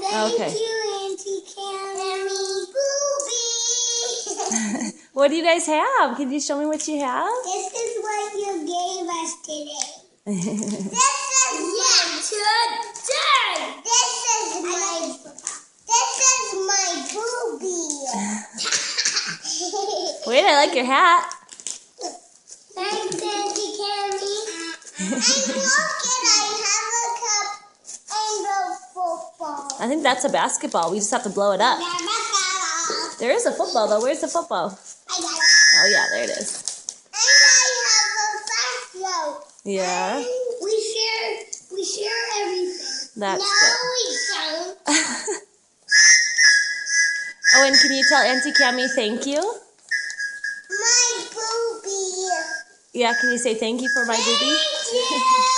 Okay. Thank you, Auntie Cammy. Booby. What do you guys have? Can you show me what you have? This is what you gave us today. This is today. This is my booby. Wait, I like your hat. Thanks, Auntie Cammy. And look, I have a cup and a football. I think that's a basketball. We just have to blow it up. There is a football, though. Where's the football? I got it. Oh, yeah, there it is. And I have a fast rope. Yeah. And we share everything. That's no, good. we don't. Oh, and can you tell Auntie Cammy thank you? My booby. Yeah, can you say thank you for my booby? Thank you.